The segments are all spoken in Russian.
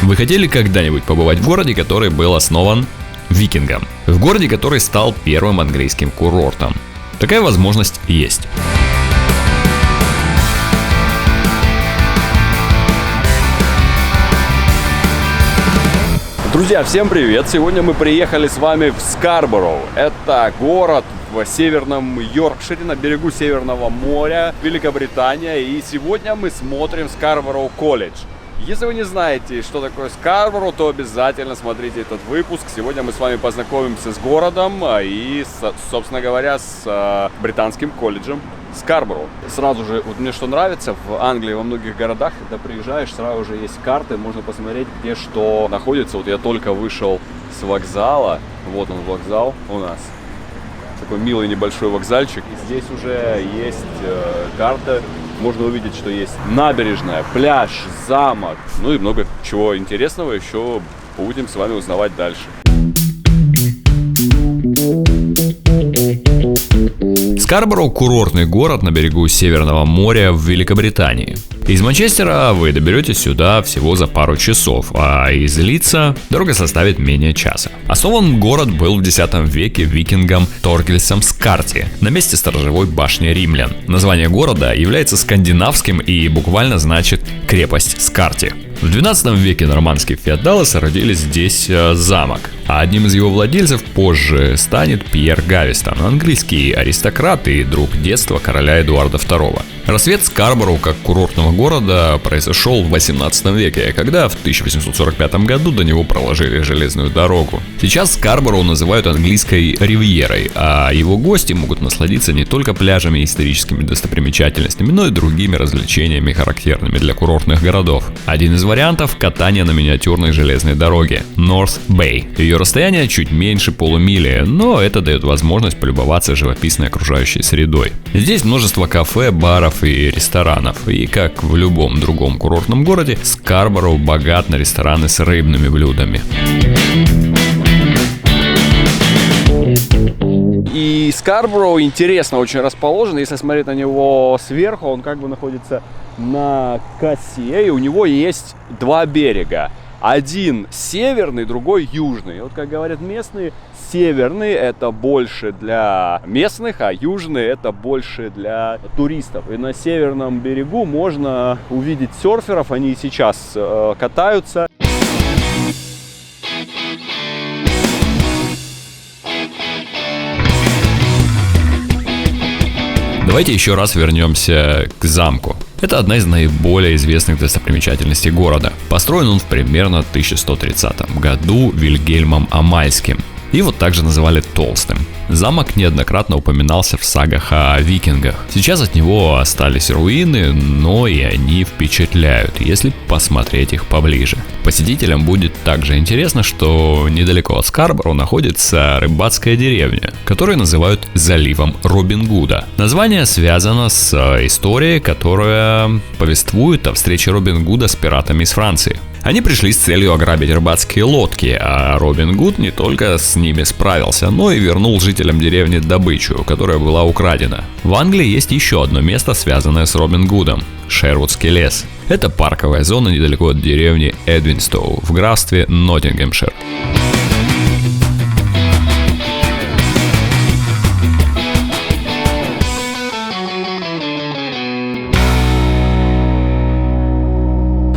Вы хотели когда-нибудь побывать в городе, который был основан викингом? В городе, который стал первым английским курортом? Такая возможность есть. Друзья, всем привет! Сегодня мы приехали с вами в Скарборо. Это город в северном Йоркшире, на берегу Северного моря, Великобритания. И сегодня мы смотрим Скарборо колледж. Если вы не знаете, что такое Скарборо, то обязательно смотрите этот выпуск. Сегодня мы с вами познакомимся с городом и, собственно говоря, с британским колледжем Скарборо. Сразу же, вот мне что нравится, в Англии во многих городах, когда приезжаешь, сразу же есть карты, можно посмотреть, где что находится. Вот я только вышел с вокзала, вот он вокзал у нас. Такой милый небольшой вокзальчик. И здесь уже есть карта. Можно увидеть, что есть набережная, пляж, замок, ну и много чего интересного еще будем с вами узнавать дальше. Скарборо – курортный город на берегу Северного моря в Великобритании. Из Манчестера вы доберетесь сюда всего за пару часов, а из Лидса дорога составит менее часа. Основан город был в X веке викингом Торгельсом Скарти на месте сторожевой башни римлян. Название города является скандинавским и буквально значит «крепость Скарти». В XII веке нормандские феодалы соорудили здесь замок, а одним из его владельцев позже станет Пьер Гавестон, английский аристократ и друг детства короля Эдуарда II. Рассвет Скарборо как курортного города произошел в XVIII веке, когда в 1845 году до него проложили железную дорогу. Сейчас Скарборо называют английской ривьерой, а его гости могут насладиться не только пляжами и историческими достопримечательностями, но и другими развлечениями, характерными для курортных городов. Один из вариантов – катание на миниатюрной железной дороге North Bay. Ее расстояние чуть меньше полумили, но это дает возможность полюбоваться живописной окружающей средой. Здесь множество кафе, баров и ресторанов, и как в любом другом курортном городе, Скарборо богат на рестораны с рыбными блюдами. И Скарборо интересно очень расположен. Если смотреть на него сверху, он как бы находится на косе, и у него есть два берега. Один северный, другой южный. И вот как говорят местные, северный это больше для местных, а южный это больше для туристов. И на северном берегу можно увидеть серферов, они сейчас катаются. Давайте еще раз вернемся к замку. Это одна из наиболее известных достопримечательностей города. Построен он в примерно 1130 году Вильгельмом Амальским. Его также называли Толстым. Замок неоднократно упоминался в сагах о викингах. Сейчас от него остались руины, но и они впечатляют, если посмотреть их поближе. Посетителям будет также интересно, что недалеко от Скарборо находится рыбацкая деревня, которую называют заливом Робин Гуда. Название связано с историей, которая повествует о встрече Робин Гуда с пиратами из Франции. Они пришли с целью ограбить рыбацкие лодки, а Робин Гуд не только с ними справился, но и вернул жителям деревни добычу, которая была украдена. В Англии есть еще одно место, связанное с Робин Гудом – Шервудский лес. Это парковая зона недалеко от деревни Эдвинстоу в графстве Ноттингемшир.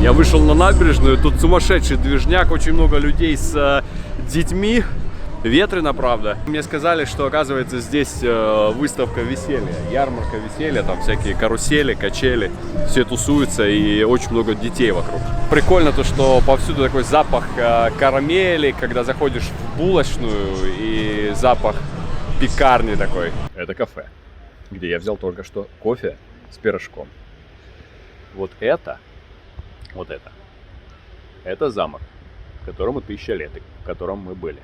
Я вышел на набережную, тут сумасшедший движняк, очень много людей с детьми, ветрено, правда. Мне сказали, что оказывается здесь выставка веселья, ярмарка веселья, там всякие карусели, качели, все тусуются и очень много детей вокруг. Прикольно то, что повсюду такой запах карамели, когда заходишь в булочную, и запах пекарни такой. Это кафе, где я взял только что кофе с пирожком. Вот это замок, которому 1000 лет, в котором мы были.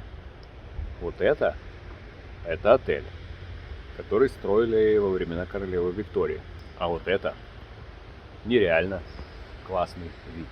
Вот это отель, который строили во времена королевы Виктории. А вот это нереально классный вид.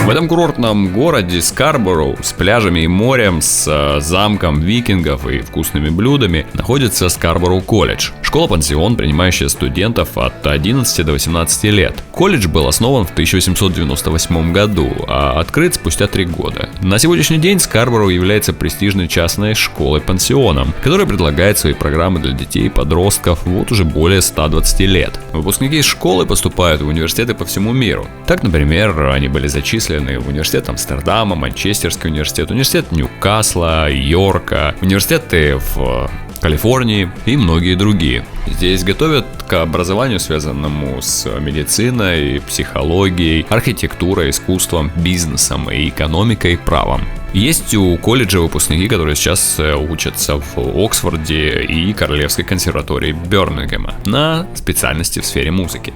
В этом курортном городе Скарбороу с пляжами и морем, с замком викингов и вкусными блюдами находится Скарбороу колледж. Школа-пансион, принимающая студентов от 11 до 18 лет. Колледж был основан в 1898 году, а открыт спустя 3 года. На сегодняшний день Скарбороу является престижной частной школой-пансионом, которая предлагает свои программы для детей и подростков вот уже более 120 лет. Выпускники из школы поступают в университеты по всему миру. Так, например, они были зачислены в университет Амстердама, Манчестерский университет, университет Ньюкасла, Йорка, университеты в Калифорнии и многие другие. Здесь готовят к образованию, связанному с медициной, психологией, архитектурой, искусством, бизнесом, и экономикой, правом. Есть у колледжа выпускники, которые сейчас учатся в Оксфорде и Королевской консерватории Бирмингема на специальности в сфере музыки.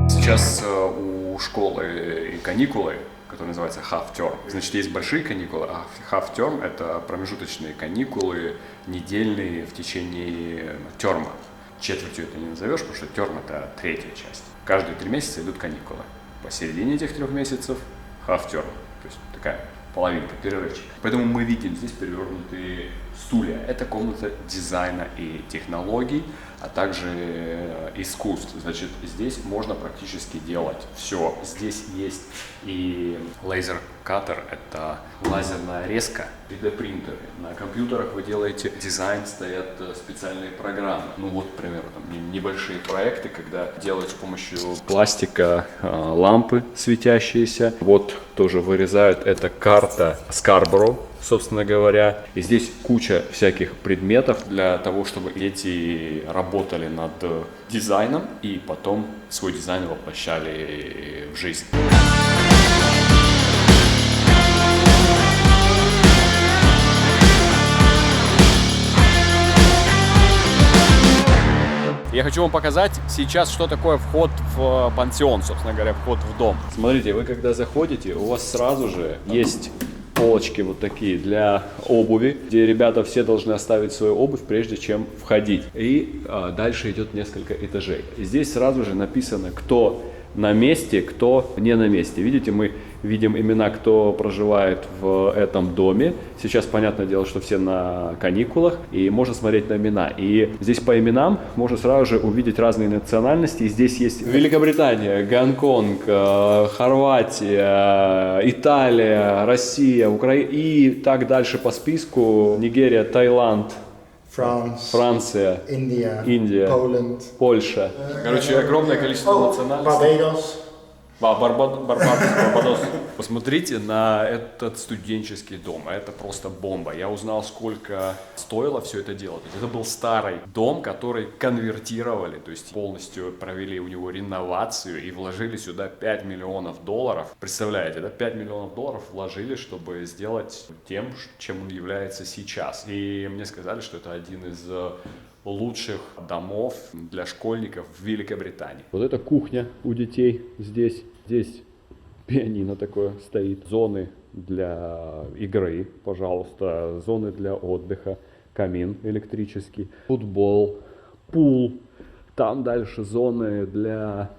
Сейчас у школы и каникулы, которые называются half-term. Значит, есть большие каникулы, а half-term — это промежуточные каникулы, недельные в течение терма. Четвертью это не назовешь, потому что терм — это третья часть. Каждые 3 месяца идут каникулы. Посередине этих 3 месяцев half-term, то есть такая половинка, перерывчик. Поэтому мы видим здесь перевернутые стулья. Это комната дизайна и технологий, а также искусств. Значит, здесь можно практически делать все. Здесь есть и лазер-каттер, это лазерная резка, 3D-принтеры. На компьютерах вы делаете дизайн, стоят специальные программы. Ну вот, к примеру, там небольшие проекты, когда делают с помощью пластика лампы светящиеся. Вот тоже вырезают, это карта Скарбороу, собственно говоря. И здесь куча всяких предметов для того, чтобы дети работали над дизайном и потом свой дизайн воплощали в жизнь. Я хочу вам показать сейчас, что такое вход в пансион, собственно говоря, вход в дом. Смотрите, вы когда заходите, у вас сразу же есть полочки вот такие для обуви, где ребята все должны оставить свою обувь, прежде чем входить. И дальше идет несколько этажей. И здесь сразу же написано, кто на месте, кто не на месте. Видите, мы видим имена, кто проживает в этом доме. Сейчас, понятное дело, что все на каникулах, и можно смотреть на имена. И здесь по именам можно сразу же увидеть разные национальности. И здесь есть Великобритания, Гонконг, Хорватия, Италия, Россия, Украина и так дальше по списку. Нигерия, Таиланд, Франция, Индия, Польша. Короче, огромное количество национальностей. Барбадос. Посмотрите на этот студенческий дом. Это просто бомба. Я узнал, сколько стоило все это делать. Это был старый дом, который конвертировали, то есть полностью провели у него реновацию и вложили сюда $5 миллионов. Представляете, да? $5 миллионов вложили, чтобы сделать тем, чем он является сейчас. И мне сказали, что это один из лучших домов для школьников в Великобритании. Вот это кухня у детей здесь. Здесь пианино такое стоит. Зоны для игры, пожалуйста. Зоны для отдыха. Камин электрический. Футбол. Пул. Там дальше зоны для,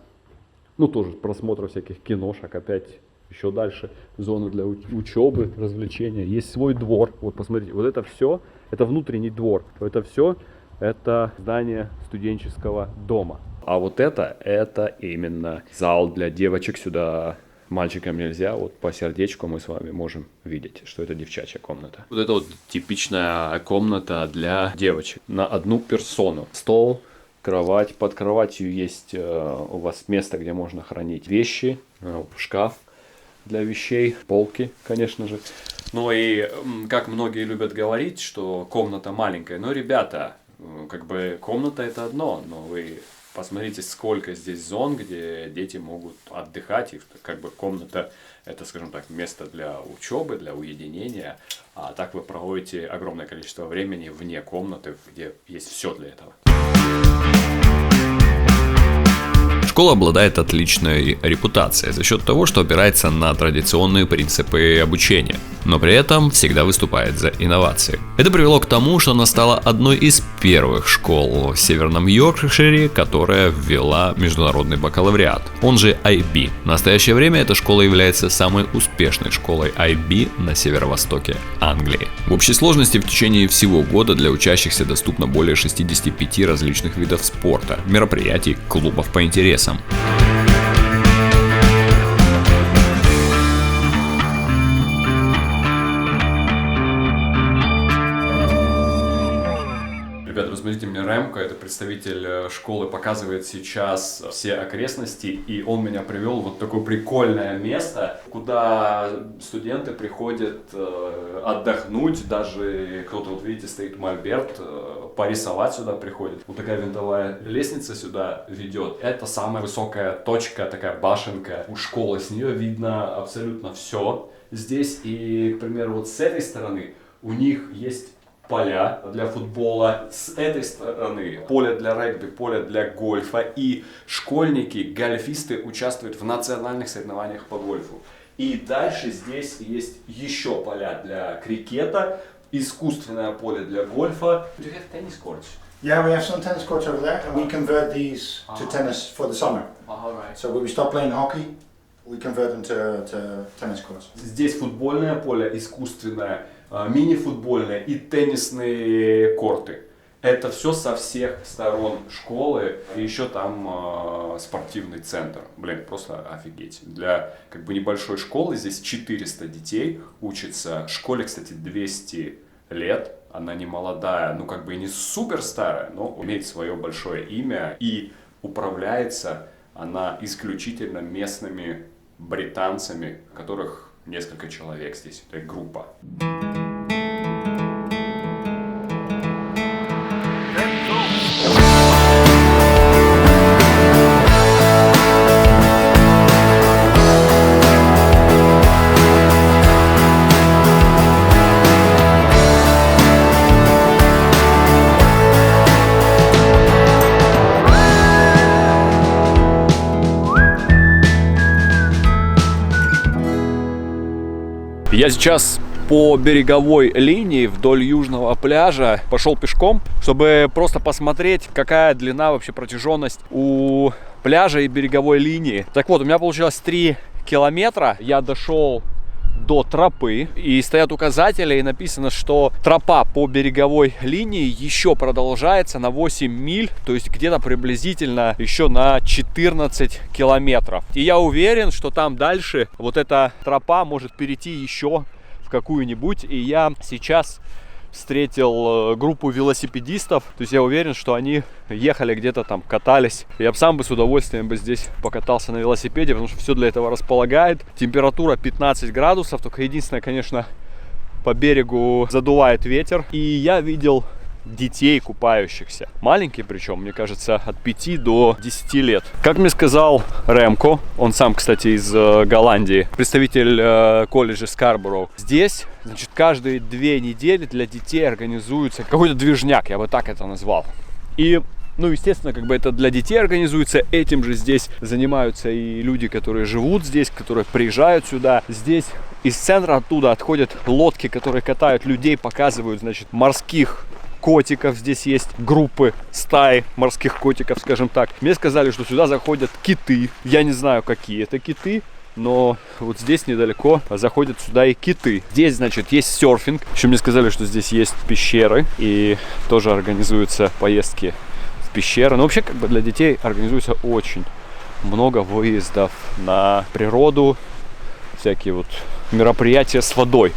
тоже просмотра всяких киношек. Опять еще дальше зоны для учебы, развлечения. Есть свой двор. Вот посмотрите, вот это все, это внутренний двор. Это все. Это здание студенческого дома. А вот это именно зал для девочек. Сюда мальчикам нельзя. Вот по сердечку мы с вами можем видеть, что это девчачья комната. Вот это вот типичная комната для девочек на одну персону. Стол, кровать. Под кроватью есть у вас место, где можно хранить вещи. Шкаф для вещей. Полки, конечно же. Ну и как многие любят говорить, что комната маленькая. Но, ребята, комната это одно, но вы посмотрите, сколько здесь зон, где дети могут отдыхать, и комната это, скажем так, место для учебы, для уединения, а так вы проводите огромное количество времени вне комнаты, где есть все для этого. Школа обладает отличной репутацией за счет того, что опирается на традиционные принципы обучения. но при этом всегда выступает за инновации. Это привело к тому, что она стала одной из первых школ в Северном Йоркшире, которая ввела международный бакалавриат, он же IB. В настоящее время эта школа является самой успешной школой IB на северо-востоке Англии. В общей сложности в течение всего года для учащихся доступно более 65 различных видов спорта, мероприятий, клубов по интересам. Ребята, смотрите, мне Ремко, это представитель школы, показывает сейчас все окрестности, и он меня привел в вот такое прикольное место, куда студенты приходят отдохнуть, даже кто-то, вот видите, стоит мольберт, порисовать сюда приходит. Вот такая винтовая лестница сюда ведет. Это самая высокая точка, такая башенка у школы, с нее видно абсолютно все здесь. И, к примеру, вот с этой стороны у них есть поля для футбола, с этой стороны поле для регби, поле для гольфа, и школьники, гольфисты участвуют в национальных соревнованиях по гольфу. И дальше здесь есть еще поля для крикета, искусственное поле для гольфа. Do you have tennis courts? Yeah, we have some tennis courts over there, and we convert these to tennis for the summer. Right. So when we stop playing hockey, we convert them to tennis courts. Здесь футбольное поле искусственное, мини-футбольные и теннисные корты. Это все со всех сторон школы. И еще там спортивный центр. Блин, просто офигеть. Для как бы небольшой школы здесь 400 детей учатся. Школе, кстати, 200 лет. Она не молодая, ну как бы и не супер старая, но имеет свое большое имя. И управляется она исключительно местными британцами, которых несколько человек здесь. Это группа. Я сейчас по береговой линии вдоль южного пляжа пошел пешком, чтобы просто посмотреть, какая длина, вообще протяженность у пляжа и береговой линии. Так вот, у меня получилось 3 километра. Я дошел до тропы, и стоят указатели, и написано, что тропа по береговой линии еще продолжается на 8 миль, то есть где-то приблизительно еще на 14 километров. И я уверен, что там дальше вот эта тропа может перейти еще в какую-нибудь, и я сейчас встретил группу велосипедистов, то есть я уверен, что они ехали где-то там, катались. Я бы сам с удовольствием здесь покатался на велосипеде, потому что все для этого располагает. Температура 15 градусов, только единственное, конечно, по берегу задувает ветер. И я видел детей купающихся, маленькие причем, мне кажется, от 5 до 10 лет. Как мне сказал Ремко, он сам, кстати, из Голландии, представитель колледжа Скарборо, здесь, значит, каждые 2 недели для детей организуется какой-то движняк, я бы так это назвал. И, ну, естественно, как бы это для детей организуется, этим же здесь занимаются и люди, которые живут здесь, которые приезжают сюда. Здесь из центра оттуда отходят лодки, которые катают людей, показывают, значит, морских котиков. Здесь есть группы, стаи морских котиков, скажем так. Мне сказали, что сюда заходят киты. Я не знаю, какие это киты, но вот здесь недалеко заходят сюда и киты. Здесь, значит, есть серфинг. Еще мне сказали, что здесь есть пещеры, и тоже организуются поездки в пещеры. Но вообще, как бы для детей организуется очень много выездов на природу, всякие вот мероприятия с водой.